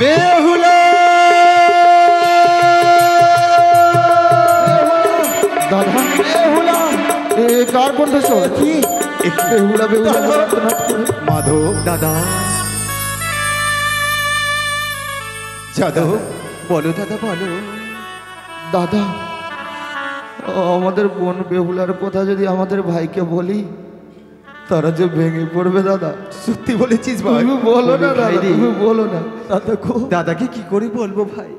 বেহুলা দাদা বেহুলা এ কার কণ্ঠস্বর কি বেহুলা বেহুলা মাধব দাদা যাদব বলো দাদা বলো। দাদা আমাদের বোন বেহুলার কথা যদি আমাদের ভাইকে বলি তারা যে ভেঙে পড়বে দাদা। সত্যি বলেছিস ভাই? তুমি বলো না দাদা, তুমি বলো না দাদা। দাদাকে কি করে বলবো ভাই?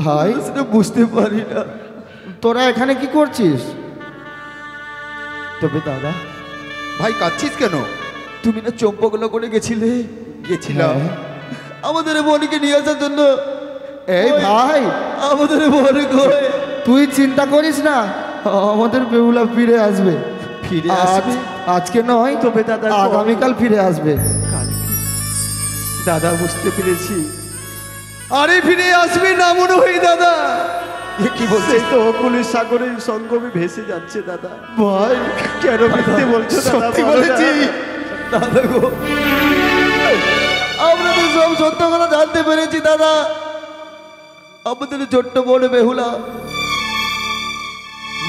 ভাই সেটা বুঝতে পারি না। তোরা এখানে কি করছিস? তবে দাদা ভাই কাঁদছিস কেন? তুমি না চম্পকনগরে গেছিলে? গেছিলাম আমাদের বোনকে নিয়ে আসার জন্য। এই ভাই আমাদের বোন কই? তুই চিন্তা করিস না, আমাদের বেহুলা ফিরে আসবে। ফিরে আসবে? আজকে নয় তবে দাদা আগামীকাল ফিরে আসবে। দাদা বুঝতে পেরেছি। আরে ফিরে আসবে না মনে হয় দাদা। কি বলছিস? তো অকুলের সাগরের সঙ্গমে ভেসে যাচ্ছে দাদা। ভাই কেন মিথ্যে বলছো দাদা? সত্যি বলেছি দাদা গো, আমরা তো সব সত্য কথা জানতে পেরেছি দাদা। আমাদের ছোট্ট বোন বেহুলা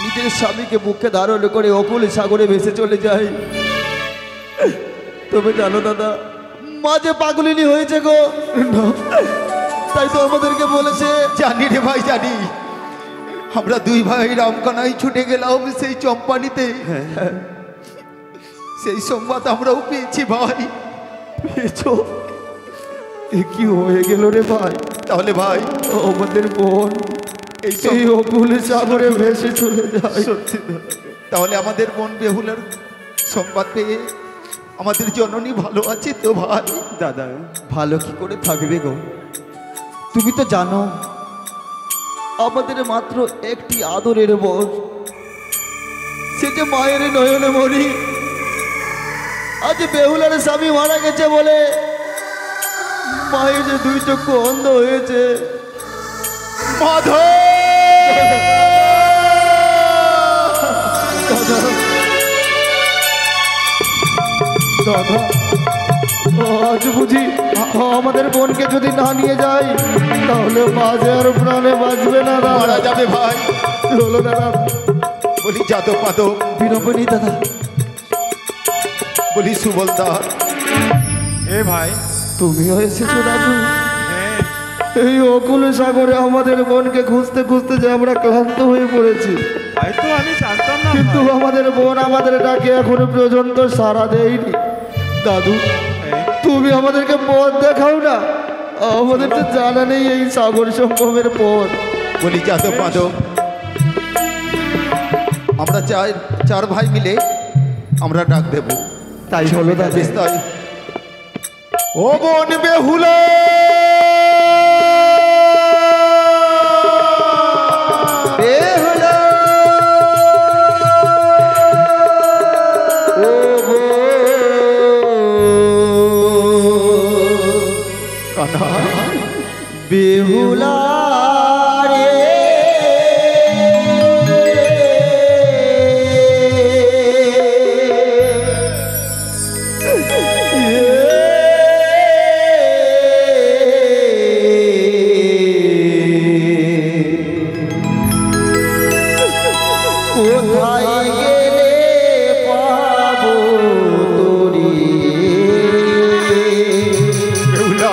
নিজের স্বামীকে বুকে ধারণ করে অকুল সাগরে ভেসে চলে যায়। তবে জানো দাদা মাঝে পাগলিনী হয়েছে গো, তাই তো আমাদেরকে বলেছে। জানি রে ভাই জানি। আমরা দুই ভাই রামকানাই ছুটে গেলাম সেই চম্পানিতে। সেই সংবাদ আমরাও পেয়েছি ভাই। পেয়েছো? এ কি হয়ে গেল রে ভাই? তাহলে ভাই আমাদের বোন এই অকুল সাগরে ভেসে চলে যায়। সত্যি তাহলে আমাদের বোন বেহুলার সংবাদ পেয়ে আমাদের জননী ভালো আছে তো ভাই? দাদা ভালো কি করে থাকবে গো? তুমি তো জানো আমাদের মাত্র একটি আদরের বোন, সে যে মায়ের নয়নে মরি। আজ বেহুলার স্বামী মারা গেছে বলে মায়ের যে দুই চক্ষু অন্ধ হয়েছে। মাধব দাদা আজ বুঝি আমাদের বোনকে যদি না নিয়ে যাই তাহলে বাজে আর প্রাণে বাঁচবে না। মারা যাবে ভাই। হলো দাদা। বলি যাদব মাধব, বিরোপনী দাদা, বলি সুবলদার। এ ভাই তুমিও এসেছো দাদু? এই অকুল সাগরে আমাদের বোনকে খুঁজতে খুঁজতে যে আমরা ক্লান্ত হয়ে পড়েছি। তাই তো আমি জানতাম না কিন্তু ভাই। আমাদের বোন আমাদের ডাকে এখনো পর্যন্ত সাড়া দেয়নি। দাদু তুমি আমাদেরকে পথ দেখাও না, আমাদের তো জানা নেই এই সাগর সম্ভবের পথ। বলি যাদব মাধব, আমরা চার ভাই মিলে আমরা ডাক দেব। তাই হলো দাদু। তাই ও বোন বেহুলা, বেহুলা ও বেহুলা রে কোথায় গেলে পাবো তোরি বেহুলা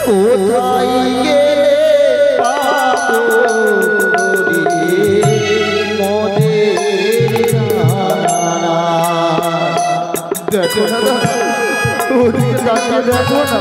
কোথায় গেলে পাবো তোরি মোদের জানা। দেখো না দাদা, ওদিকে তাকিয়ে দেখো না।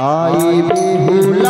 आई बेहुला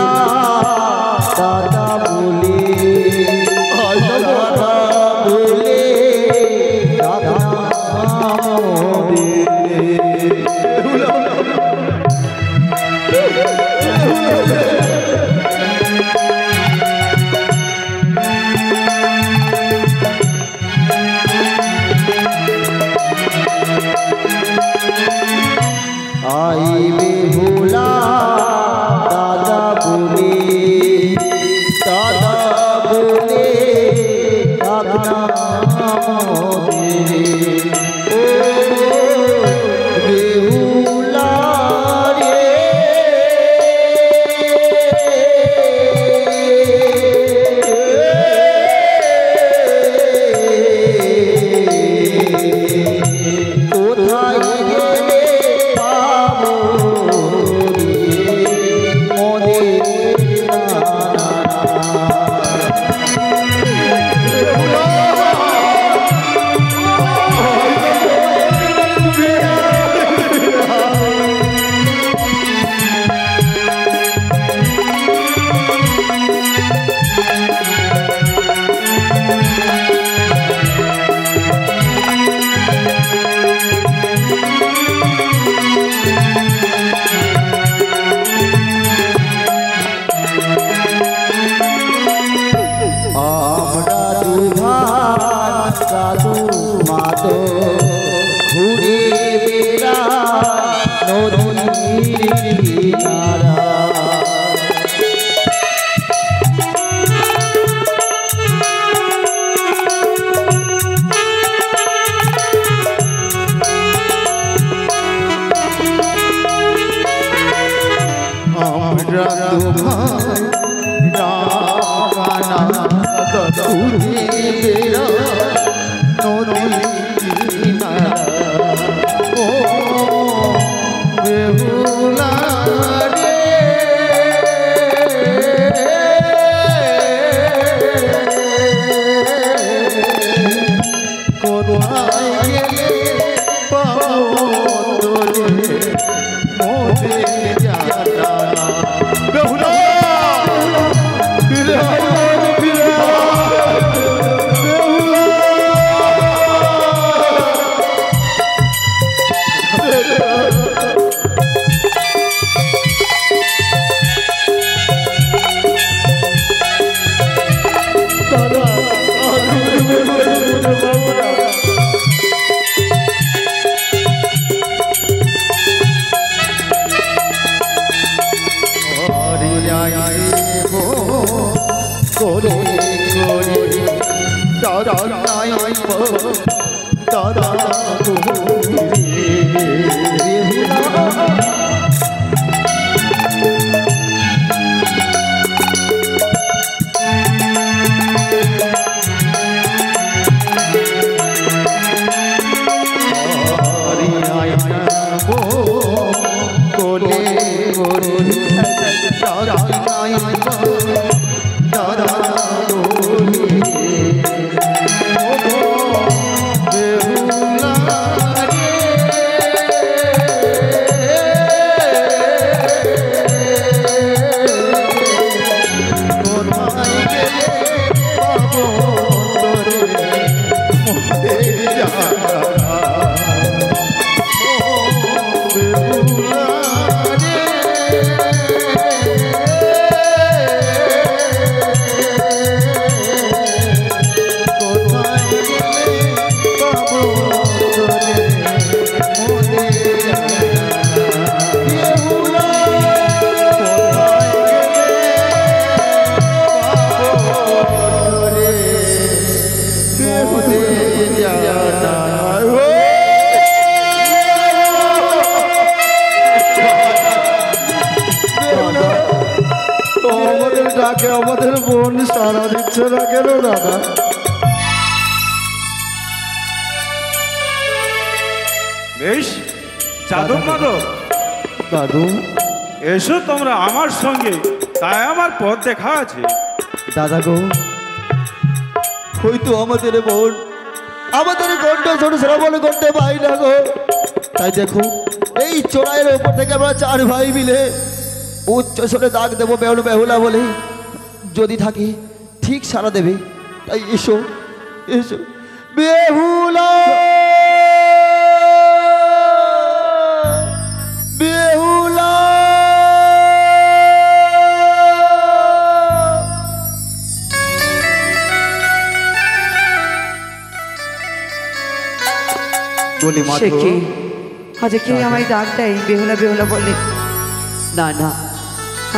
দাদা নাই দাদা ডাকে আমাদের বোন সারা দিচ্ছে না কেন দাদা? বেশ, যাদব মাধব, দাদু এসো তোমরা আমার সঙ্গে, তাই আমার পথ দেখা আছে। দাদা গো, হয়তো আমাদের বোন আমাদের কণ্ঠ ছোট শ্রাবণ করতে পাই না গো। তাই দেখো, এই চোরাইয়ের ওপর থেকে আমরা 4 ভাই মিলে উচ্চ স্বরে ডাক দেবো বেহুল বেহুলা বলে, যদি থাকে ঠিক সাড়া দেবে। তাই এসো এসো বেহুলা বেহুলা। বলি সে কে? আজ কে আমায় ডাক দেয় বেহুলা বেহুলা বলে? না না,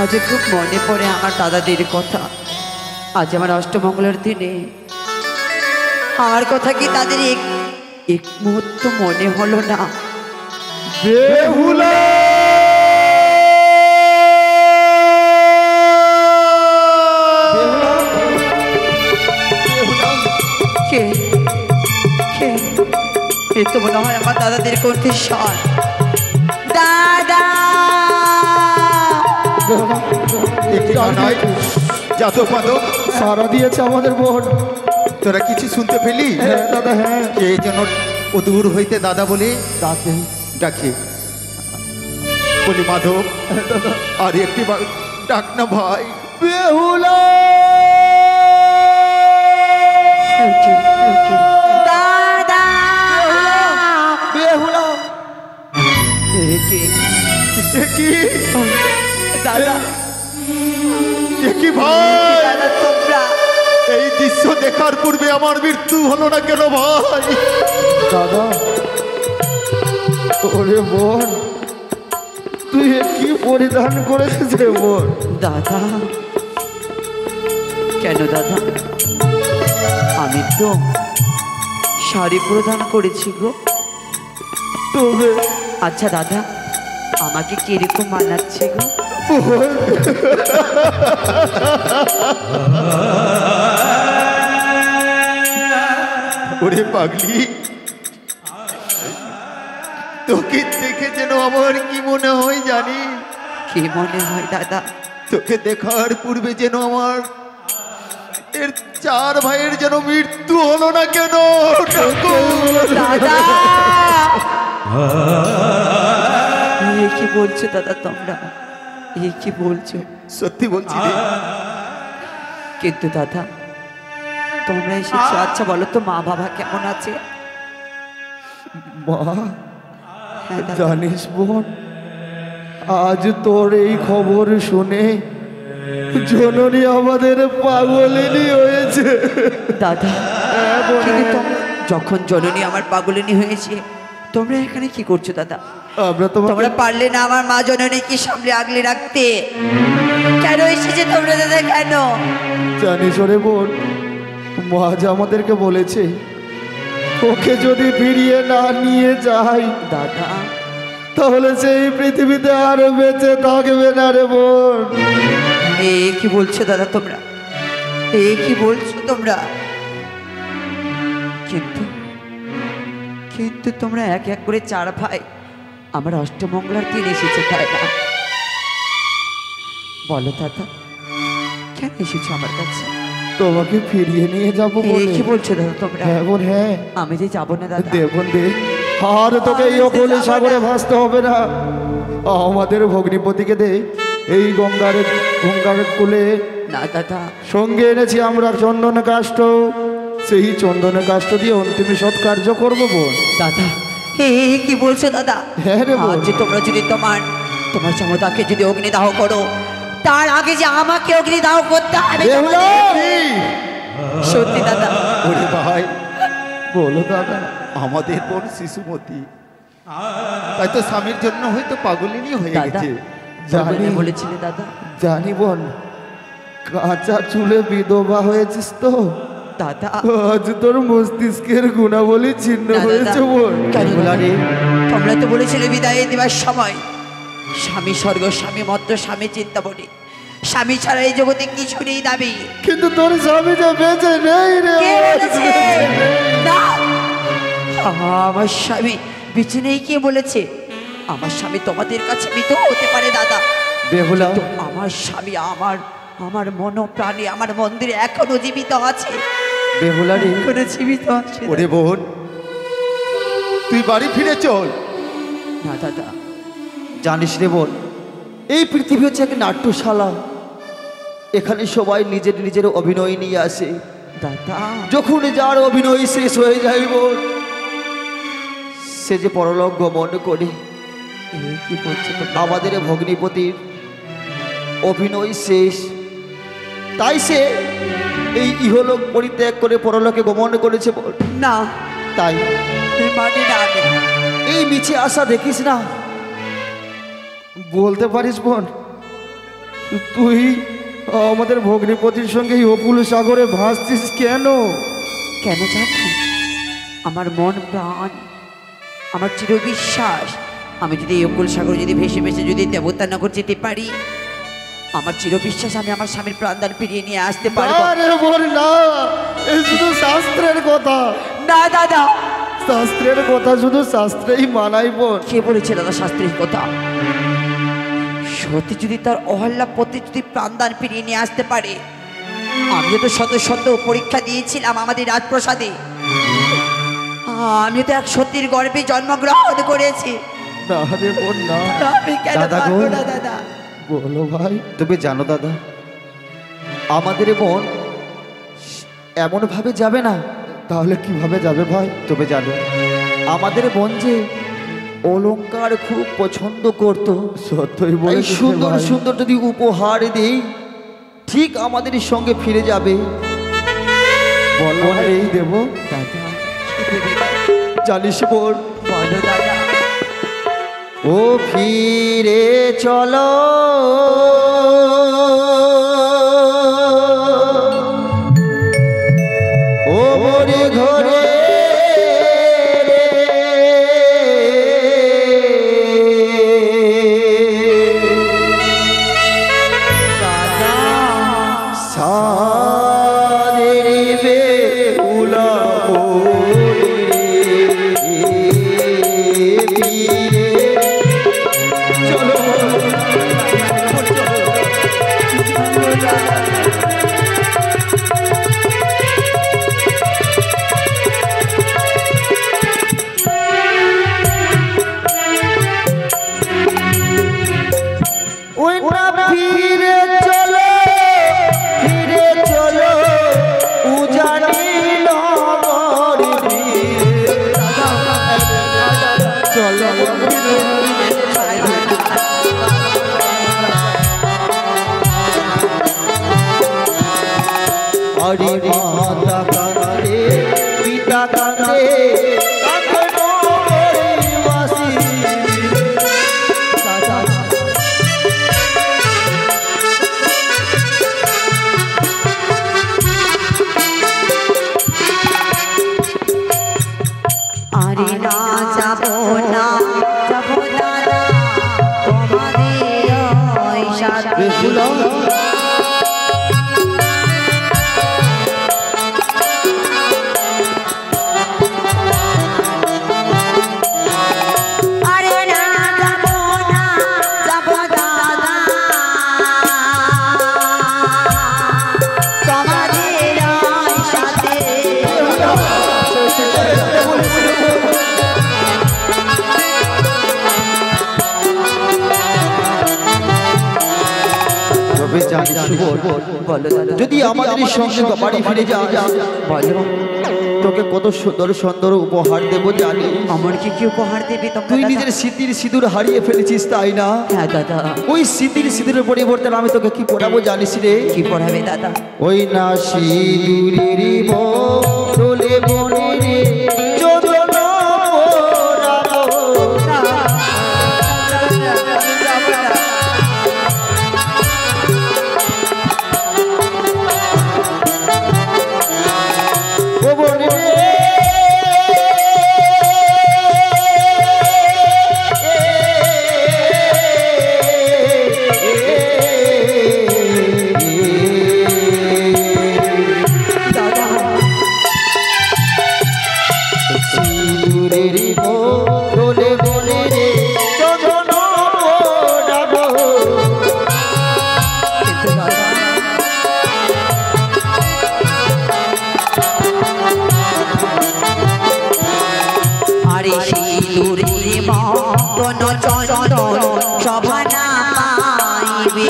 আজ খুব মনে পড়ে আমার দাদাদের কথা। আজ আমার অষ্টমঙ্গলের দিনে আমার কথা কি তাদের এক মুহূর্ত মনে হলো না? বেহুলা কে কে? এ তো মনে হয় আমার দাদাদের কণ্ঠস্বর। দাদা যাদব মাধব, সারা দিয়েছে আমাদের বোন। তোরা কিছু শুনতে পেলি? হ্যাঁ দাদা, হ্যাঁ। কে যেন ও দূর হইতে দাদা বলে ডাকে ডাকে। বলি মাধব, আর একটি ডাক না ভাই। বেহুলা দাদা বেহুলা। কে? কি দাদা কি ভাই? দাদা তোমরা এই দৃশ্য দেখার পূর্বে আমার মৃত্যু হলো না কেন ভাই? দাদা, ওরে বোন, তুই এ কি পরিধান করেছিস রে বোন? দাদা কেন দাদা? আমি তো শাড়ি প্রদান করেছি গো। তবে আচ্ছা দাদা, আমাকে কিরকম মানাচ্ছে গো? ওরে পাগলি, তোকে দেখে যেন আমার কি মনে হয় জানি? কি মনে হয় দাদা? তোকে দেখার পূর্বে যেন আমার এর 4 ভাইয়ের যেন মৃত্যু হলো না কেন? দাদা এ কি বলছো দাদা তোমরা? এ কি বলছো? সত্যি বলছি রে। কিন্তু দাদা তোমরা এসেছো, আচ্ছা বলো তো মা বাবা কেমন আছে? মা, হ্যাঁ দাদা। জানিস বোন, আজ তোর এই খবর শুনে জননী আমাদের পাগলিনী হয়েছে। দাদা কিন্তু যখন জননী আমার পাগলিনী হয়েছে, তোমরা এখানে কি করছো দাদা? আমরা তোমাকে তোমরা পারলে না আমার মা জননীকে সামনে আগলে রাখতে? কেন এসেছে তোমরা দাদা, কেন? জানিস ওরে বোন, মহাজ আমাদেরকে বলেছে ওকে যদি ফিরিয়ে না নিয়ে যাই দাদা তাহলে সেই পৃথিবীতে আর বেঁচে থাকবে না রে বোন। এ কি বলছো দাদা তোমরা? এ কি বলছো তোমরা? কিন্তু কিন্তু তোমরা এক এক করে 4 ভাই আমার অষ্টমঙ্গলার দিন এসেছে, তাই না? বলো দাদা, কেন এসেছো আমার কাছে? তোমাকে ফিরিয়ে নিয়ে যাবো এ বলে। কি বলছো দাদা তোমরা? হ্যাঁ বোন, হ্যাঁ। আমি যে যাবো না দাদা। দেবন দে, আর তোকে এই অকলে সাগরে ভাসতে হবে না। আমাদের ভগ্নিপতিকে দে এই গঙ্গার কোলে। না দাদা, সঙ্গে এনেছি আমরা চন্দন কাষ্ঠ, সেই চন্দন কাষ্ঠ দিয়ে অন্তিম সৎকার্য করবো বোন। দাদা এ কি বলছো দাদা? হ্যাঁ রে বোন। আজ যে তোমরা যদি তোমার সমতাকে যদি অগ্নিদাহ করো, তার আগে যে আমাকে অগ্নিদাহ করতে হবে। সত্যি দাদা? ওরে ভাই, বলো দাদা। আমাদের বোন শিশুমতি, তাই তো স্বামীর জন্য হয়তো পাগলিনী হয়ে দাদা গেছে। জানি। বলেছিলে দাদা? জানি বোন, কাঁচা চুলে বিধবা হয়েছিস তো, দাদা আজ তোর মস্তিষ্কের গুণাবলী ছিন্ন না, দাদা। হয়েছে বোন। কেন বলা রে, তোমরা তো বলেছিলে বিদায় দেবার সময়, স্বামী স্বর্গ, স্বামী মত্ত, স্বামী চিন্তামণি, স্বামী ছাড়া এই জগতে কিছু নেই দাবি। কিন্তু তোর স্বামী যে বেঁচে নেই রে। কে বলেছে? না, আমার স্বামী বেঁচে নেই। কে বলেছে? আমার স্বামী তোমাদের কাছে মৃত হতে পারে দাদা, বেহুলা, কিন্তু আমার স্বামী আমার মন প্রাণে, আমার মন্দিরে এখনো জীবিত আছে। বেহুলা রে, এখনো জীবিত আছে। ওরে বোন, তুই বাড়ি ফিরে চল। না দাদা, জানিস রে বোন, এই পৃথিবী হচ্ছে এক নাট্যশালা। এখানে সবাই নিজের নিজের অভিনয় নিয়ে আসে। দাদা যখন যার অভিনয় শেষ হয়ে যায় বোন, সে যে পরলোক গমন করে। এ কি বলছো তোমরা? আমাদের ভগ্নিপতির অভিনয় শেষ, তাই সে এই ইহলোক পরিত্যাগ করে পরলোকে গমন করেছে বোন। না, তাই মানে না আমি। এই মিছে আশা দেখিস না। বলতে পারিস বোন, তুই আমাদের ভগ্নিপতির সঙ্গে এই অকুল সাগরে ভাসছিস কেন? কেন জানো? আমার মন প্রাণ, আমার চির বিশ্বাস, আমি যদি এই অকুল সাগর যদি ভেসে ভেসে যদি দেবতানগর যেতে পারি, আমার চির বিশ্বাস আমি আমার স্বামীর প্রাণদান ফিরিয়ে নিয়ে আসতে পারবো। আরে বোন না, এই শুধু শাস্ত্রের কথা। না দাদা, শাস্ত্রের কথা শুধু শাস্ত্রেই মানাই বোন। কে বলেছে দাদা শাস্ত্রের কথা? সত্যি যদি তার অহল্যা পতি যদি প্রাণদান ফিরিয়ে নিয়ে আসতে পারে, আমিও তো শত শত পরীক্ষা দিয়েছিলাম আমাদের রাজপ্রসাদে, আমি তো এক সত্যির গর্ভে জন্মগ্রহণ করেছি। না রে বোন না। আমি কেন দাদা পারবো গো। না দাদা? বলো ভাই। তুমি জানো দাদা, আমাদের বোন এমন ভাবে যাবে না। তাহলে কিভাবে যাবে ভাই? তুমি জানো আমাদের বোন যে অলংকার খুব পছন্দ করতো। সত্যই বলে, সুন্দর সুন্দর যদি উপহার দেই ঠিক আমাদের সঙ্গে ফিরে যাবে। বলো এই দেব। দাদা কি দেবে? জানিস বোন, বলো দাদা। ও ফিরে চলো ও মরে ঘরে সারে বেহুলা ফিরে চলো, ফিরে চলো উজানি নগর চলো। হরি মাতা কাঁদে, পিতা কাঁদে, কাঁদে জানিস সুবোধ, বলো দাদা। যদি আমাদের সঙ্গে বাড়ি ফিরে যাস, বলো তোকে কত সুন্দর সুন্দর উপহার দেবো জানি। আমার কি কি উপহার দেবে তোমরা তুই দাদা? নিজের স্মৃতির সিঁদুর হারিয়ে ফেলেছিস তাই না? হ্যাঁ দাদা। ওই স্মৃতির সিঁদুরের পরিবর্তে আমি তোকে কি পড়াবো জানিস রে? কি পড়াবে দাদা? ওই না সিঁদুরের বদলে বনে রে চোদন পরাবো। ও বনে রে সিঁদুরের বদলে বনে রে চোদন পরাবো। কিন্তু দাদা আরে সিঁদুরে মতন চন্দন শোভা না পাইবে।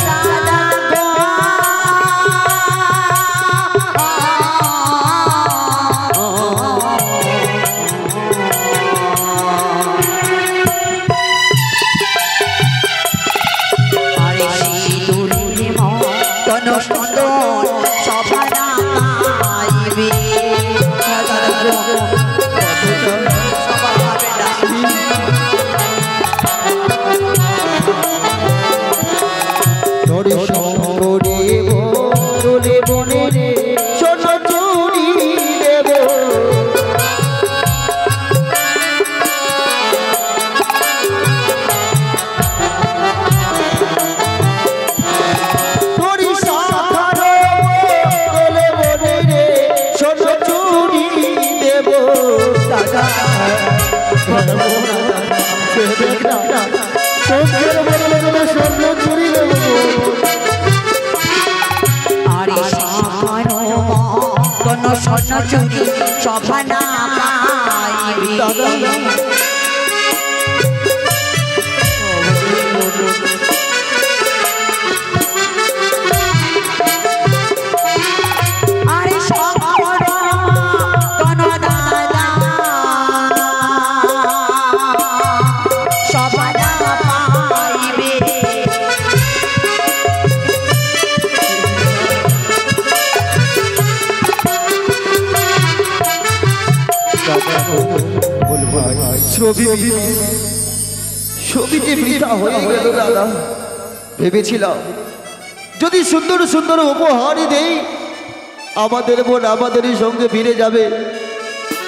দাদা গো, আরে সিঁদুরে মতন চন্দন শোভা না পাইবে। দাদা গো, শোভা পাবে না। তোর সঙ্গে বদলে বনে রে সোনা চুরি দেব। তোর শাখার বদলে বনে রে সোনা চুরি দেব। দাদা দেখ না, সঙ্গের বদলে বনে সোনা চুরি দেব। আরে সানো কোন স্বর্ণ চুরি শোভা না পাইবে। আরে শঙ্কর কোন দাদা শোভা না পাইবে। ছবি যে বৃথা হয়ে গেল দাদা। ভেবেছিলাম যদি সুন্দর সুন্দর উপহার দেই আমাদের বোন আমাদেরই সঙ্গে ফিরে যাবে,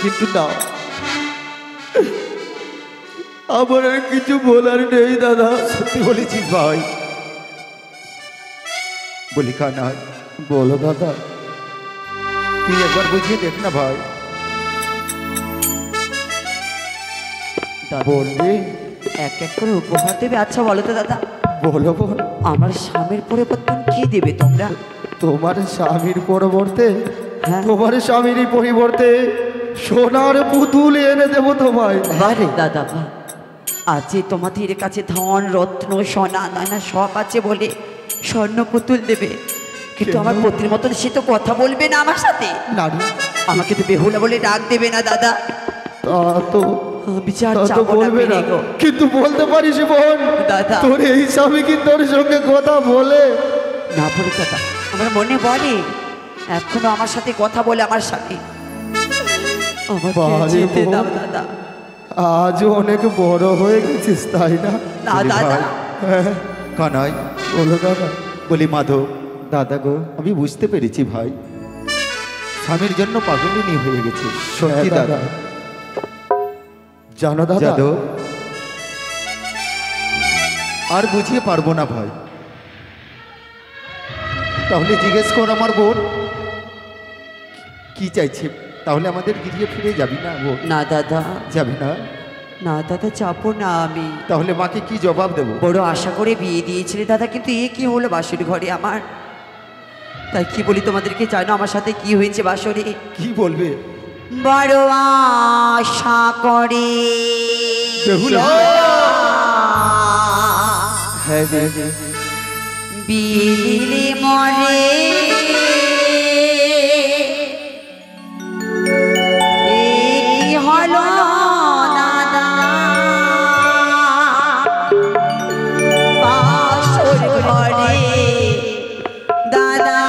কিন্তু না, আমার আর কিছু বলার নেই দাদা। সত্যি বলেছিস ভাই? বলি কানাই, বলো দাদা। তুই একবার বুঝিয়ে দেখ না ভাই। বলবে এক এক করে উপহার দেবে। আচ্ছা বলো তো দাদা, বলো বোন, আমার স্বামীর পরিবর্তন কি দেবে তোমরা? তোমার স্বামীর পরিবর্তে, হ্যাঁ। তোমার স্বামীরই পরিবর্তে সোনার পুতুল এনে দেবো তোমায়। বারে দাদা বা, আছে তোমাদের কাছে ধন রত্ন সোনা দানা সব আছে বলে স্বর্ণ পুতুল দেবে, কিন্তু আমার পতির মতন সে তো কথা বলবে না আমার সাথে। নারী আমাকে তো বেহুলা বলে ডাক দেবে না দাদা। তা তো বিচার তা তো চাবো না বলবে না, পেরে গো। কিন্তু বলতে পারিস বোন, দাদা। তোর এই স্বামী কি তোর সঙ্গে কথা বলে? না বলে দাদা, আমার মনে বলে এখনো আমার সাথে কথা বলে আমার সাথে। আমাকে বারে যেতে বোন। দাও দাদা। আজও অনেক বড় হয়ে গেছিস তাই না? না দাদা, হ্যাঁ, কানাই, বলো দাদা। বলি মাধব, দাদা গো, আমি বুঝতে পেরেছি ভাই, স্বামীর জন্য পাগলিনী হয়ে গেছে। সত্যি হ্যাঁ, দাদা। জানো দাদা, যাদব, আর বুঝিয়ে পারবো না ভাই। তাহলে জিজ্ঞেস কর আমার বোন কি চাইছে, তাহলে আমাদের গিরিয়ে ফিরে যাবি না বোন? না দাদা, যাবি না? না দাদা যাবো না আমি। তাহলে মাকে কি জবাব দেবো? বড় আশা করে বিয়ে দিয়েছিলে দাদা, কিন্তু এ কি হলো বাসুর ঘরে আমার। তাই কি বলি তোমাদেরকে, জানো আমার সাথে কি হয়েছে বাসরে? কি বলবে? বড় আশা করে বেহুলা। হ্যাঁ বিলি মরে এই হলো দাদা বাসর ঘরে দাদা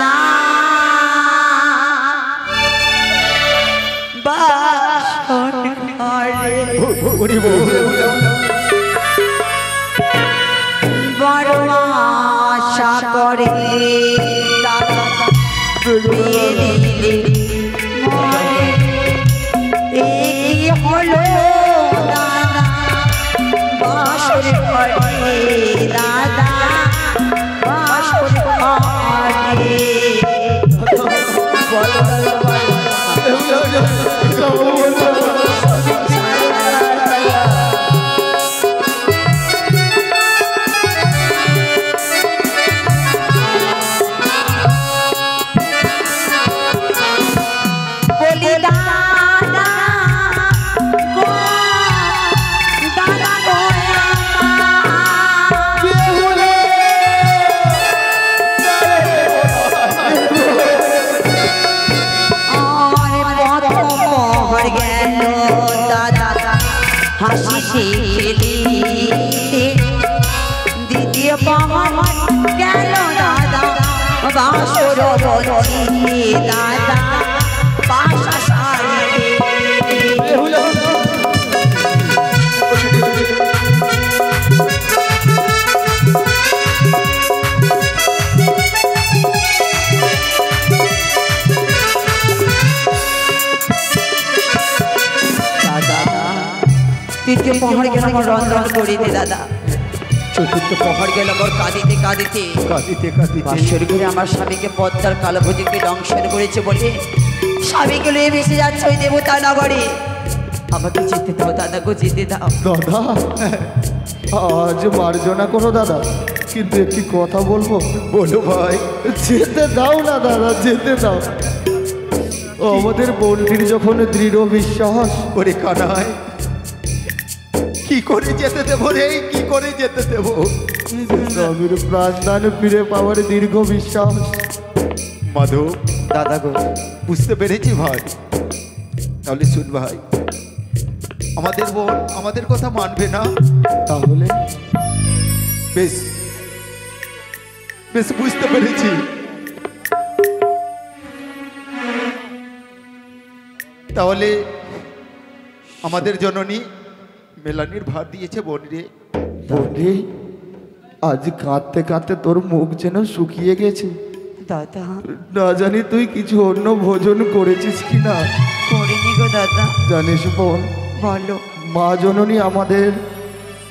বাসর ঘরে ওরে বেহুলা। বড় আশা করে দাদা বিয়ে দিলে মরে এই হলো দাদা বাসর ঘরে দাদা বাসর ঘরে বলো বলি দাদা গো দাদা গো আমার গেল দাদা হাসি খেলি দ্বিতীয় পাহাড় গেল দাদা বাসর বলি দাদা বাসা সারি দাদা তৃতীয় পাহাড় গেল আমার রন্ধন করিতে দাদা চতুর্থ পাহাড় গেল আমার কাঁদিতে কাঁদিতে কাঁদিতে কাঁদিতে বাসর ঘরে আমার স্বামীকে পদ্মার কালো ভুজিকে দংশন করেছে বলে স্বামীকে লয়ে ভেসে যাচ্ছে ওই দেবতা নগরে আমাকে যেতে দাও দাদা গো যেতে দাও দাদা আজ মার্জনা করো দাদা, কিন্তু একটি কথা বলবো। বলো ভাই। যেতে দাও না দাদা, যেতে দাও। আমাদের বোনটির যখন দৃঢ় বিশ্বাস, ওরে কানাই, কি করে যেতে দেবো রে, কি করে যেতে দেবো? স্বামীর প্রাণদান ফিরে পাওয়ার দীর্ঘ বিশ্বাস। মাধব, দাদা গো, বুঝতে পেরেছি ভাই। তাহলে শুন ভাই, আমাদের বোন আমাদের কথা মানবে না। তাহলে বেশ বেশ বুঝতে পেরেছি। তাহলে আমাদের জননী মেলানির ভার দিয়েছে বোন রে। বোনে, আজ কাঁদতে কাঁদতে তোর মুখ যেন শুকিয়ে গেছে। দাদা না জানি তুই কিছু অন্য ভোজন করেছিস কিনা। করিনি গো দাদা। জানিস বোন, বলো। মা জননী আমাদের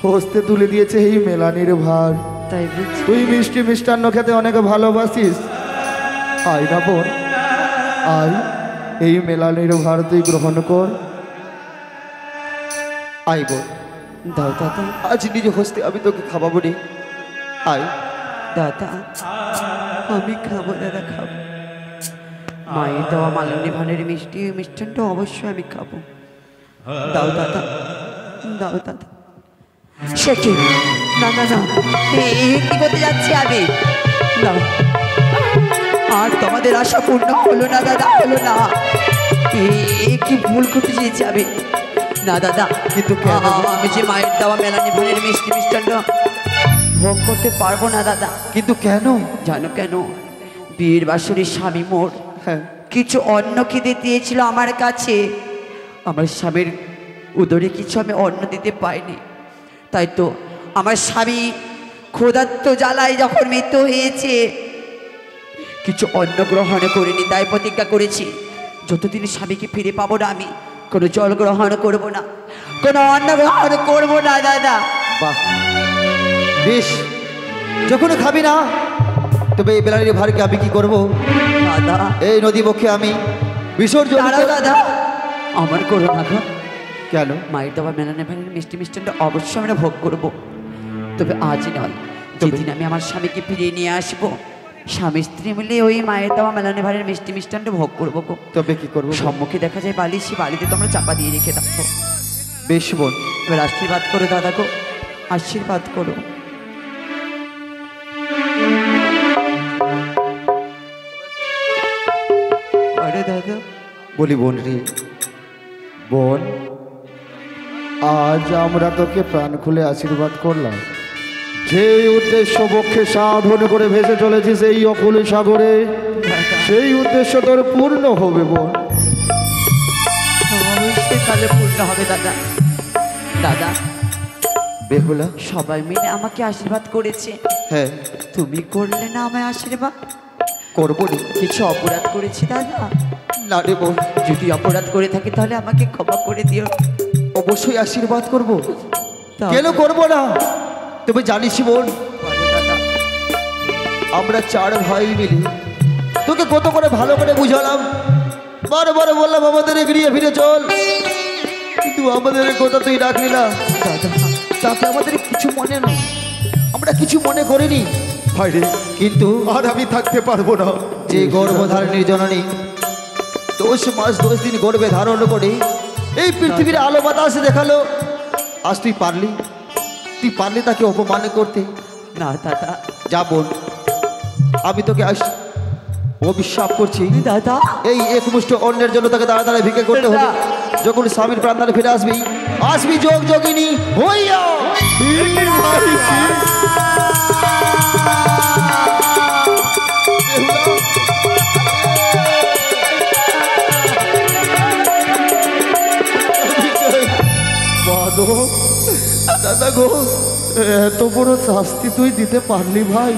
হস্তে তুলে দিয়েছে এই মেলানির ভার। তাই বুঝছি। তুই মিষ্টি মিষ্টান্ন খেতে অনেক ভালোবাসিস। আয় না বোন, আয়, এই মেলানির ভার তুই গ্রহণ কর। আয় বোন, দাও দাদা। আজ নিজে হস্তে আমি তোকে খাওয়াবো রে। আয় দাদা আমি খাবো দাদা, খাবো। মায়ের দেওয়া মালনী ভানের মিষ্টি মিষ্টানটা অবশ্যই আমি খাবো। দাও দাদা, দাও দাদা। সে কি? না না না, কি করতে যাচ্ছি আমি? দাও। আর তোমাদের আশা পূর্ণ হলো না দাদা, হলো না। কি ভুল করতে চেয়েছি আমি। না দাদা, কিন্তু কেন? আমি যে মায়ের দেওয়া মেলানি ভানের মিষ্টি মিষ্টান্ন ভোগ করতে পারবো না দাদা। কিন্তু কেন? জানো কেন? বীর বাসুরীর স্বামী মোর হ্যাঁ, কিছু অন্ন খেতে দিয়েছিল আমার কাছে। আমার স্বামীর উদরে কিছু আমি অন্ন দিতে পাইনি, তাই তো আমার স্বামী ক্ষুধার্ত জ্বালায় যখন মৃত্যু হয়েছে কিছু অন্ন গ্রহণ করিনি। তাই প্রতিজ্ঞা করেছি যতদিন স্বামীকে ফিরে পাবো না আমি কোনো জল গ্রহণ করব না, কোনো অন্ন গ্রহণ করব না দাদা। বাহ, বেশ, যখন খাবি না তবে এই বেলানির ভারকে আমি কি করব? দাদা এই নদী বক্ষে আমি বিসর্জন। দাঁড়াও দাদা, আমার করো না গো। কেন? মায়ের দেওয়া মেলানে ভানের মিষ্টি মিষ্টানটা অবশ্যই আমরা ভোগ করব, তবে আজ নয়। যেদিন আমি আমার স্বামীকে ফিরিয়ে নিয়ে আসবো স্বামী স্ত্রী মিলে ওই মায়ের দেওয়া মেলানে ভারের মিষ্টি মিষ্টান্ন ভোগ করবো গো। তবে কি করবো? সম্মুখে দেখা যায় বালি, সে বালিতে তোমরা চাপা দিয়ে রেখে থাকবো। বেশ বোন। এবার আশীর্বাদ করো দাদা গো, আশীর্বাদ করো। আরে দাদা বলি বোন রে, বোন আজ আমরা তোকে প্রাণ খুলে আশীর্বাদ করলাম। যে উদ্দেশ্য বক্ষে সাধন করে ভেসে চলেছিস এই অকুল সাগরে, সেই উদ্দেশ্য তোর পূর্ণ হবে বোন। অবশ্যই তাহলে পূর্ণ হবে দাদা। দাদা বেহুলা, সবাই মিলে আমাকে আশীর্বাদ করেছে, হ্যাঁ তুমি করলে না আমায় আশীর্বাদ? করবো রে। কিছু অপরাধ করেছি দাদা? না রে বোন, যদি অপরাধ করে থাকি তাহলে আমাকে ক্ষমা করে দিও। অবশ্যই আশীর্বাদ করব, তা- কেন করবো না? তবে জানিস বোন, বলো দাদা। আমরা 4 ভাই মিলে তোকে কত করে ভালো করে বুঝালাম, বারবার বললাম আমাদের এগিয়ে ফিরে চল, কিন্তু আমাদের কথা তুই রাখলি না। দাদা তাতে আমাদের কিছু মনে নেই, আমরা কিছু মনে করিনি। ভাইরে, কিন্তু আর আমি থাকতে পারবো না। যে গর্ভধারণীর জননী 10 মাস 10 দিন গর্ভে ধারণ করে এই পৃথিবীর আলো বাতাসে দেখালো, আজ তুই পারলি তাকে অপমান করতে? না দাদা। যা বোন, আমি তোকে আজ অভিশাপ করছি, দাদা এই একমুষ্ট অন্যের জন্য তাকে দাঁড়া দাঁড়ায় ভিক্ষে করতে হবে। যখন স্বামীর প্রাণদানে ফিরে আসবি যোগ যোগিনী হইয়া। দাদা গো, এত বড় শাস্তি তুই দিতে পারলি ভাই?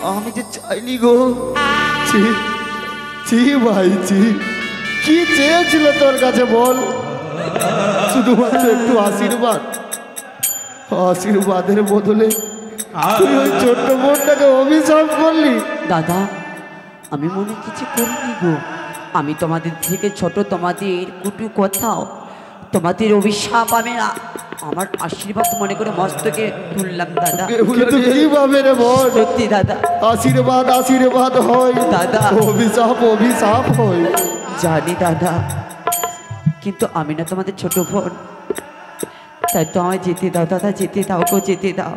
আমি যে চাইনি গো। ছি ছি ভাই ছি, কি চেয়েছিল তোর কাছে বল? শুধুমাত্র একটু আশীর্বাদের বদলে তুই ওই ছোট্ট বোনটাকে অভিশাপ করলি। দাদা আমি মনে কিছু করিনি গো, আমি তোমাদের থেকে ছোট, তোমাদের কুটু কথাও, তোমাদের অভিশাপ আমি আমার আশীর্বাদ মনে করে মস্তকে তুললাম দাদা। কিন্তু কিভাবে রে বল? সত্যি দাদা, আশীর্বাদ হয় দাদা। অভিশাপ হয়। জানি দাদা, কিন্তু আমি না তোমাদের ছোট বোন, তাই তো আমায় যেতে দাও দাদা, যেতে দাও গো, যেতে দাও।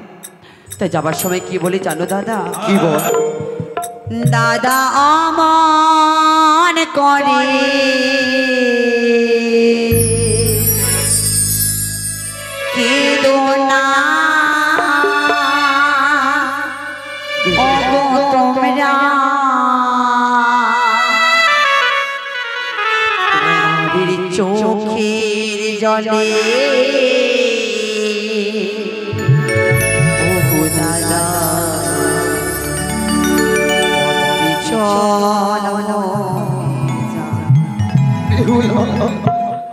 তাই যাবার সময় কি বলি জানো দাদা? কি বল? দাদা অমন করে কেঁদো না ওগো তোমরা, তোমাদের চোখের জলে ওগো দাদা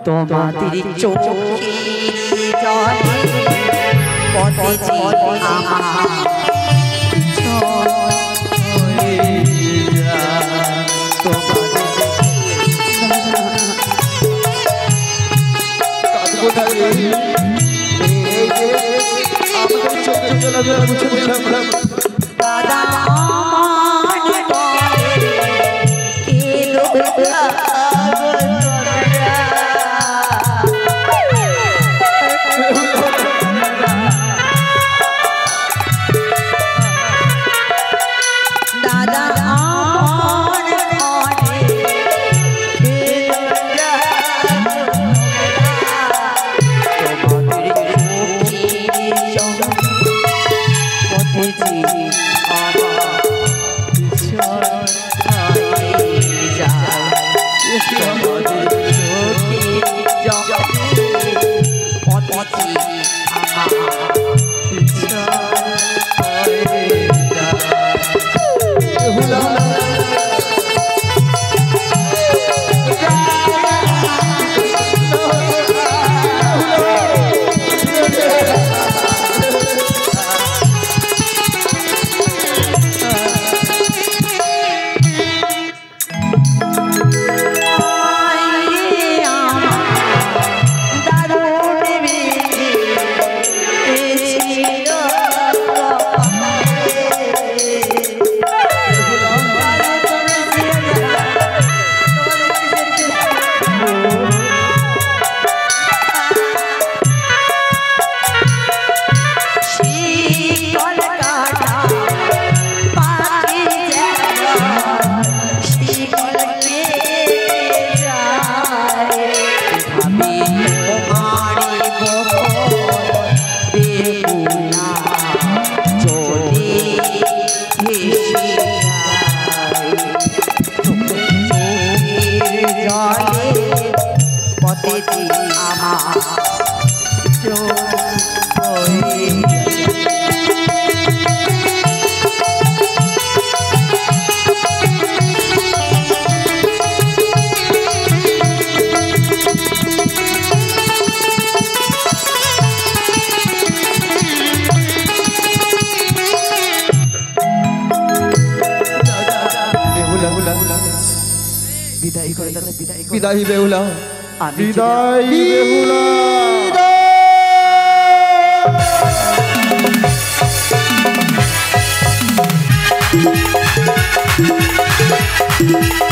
তোমাদের চোখের জলে পথে আমার দাদা মান করে কেঁদো না দাদা আমার ঘরে কেঁদো না, তোমাদের চোখের জলে পথে যে আমার পিছন হয়ে যায়, তোমাদের চোখের জলে পথে আমার পিছন হয়ে যায়। দারুণ বেঁচে বেহুলা বিদায় করে দাদা, বিদায় করে। বিদায় বেহুলা আমি বিদায় বেহুলা। বিদায়।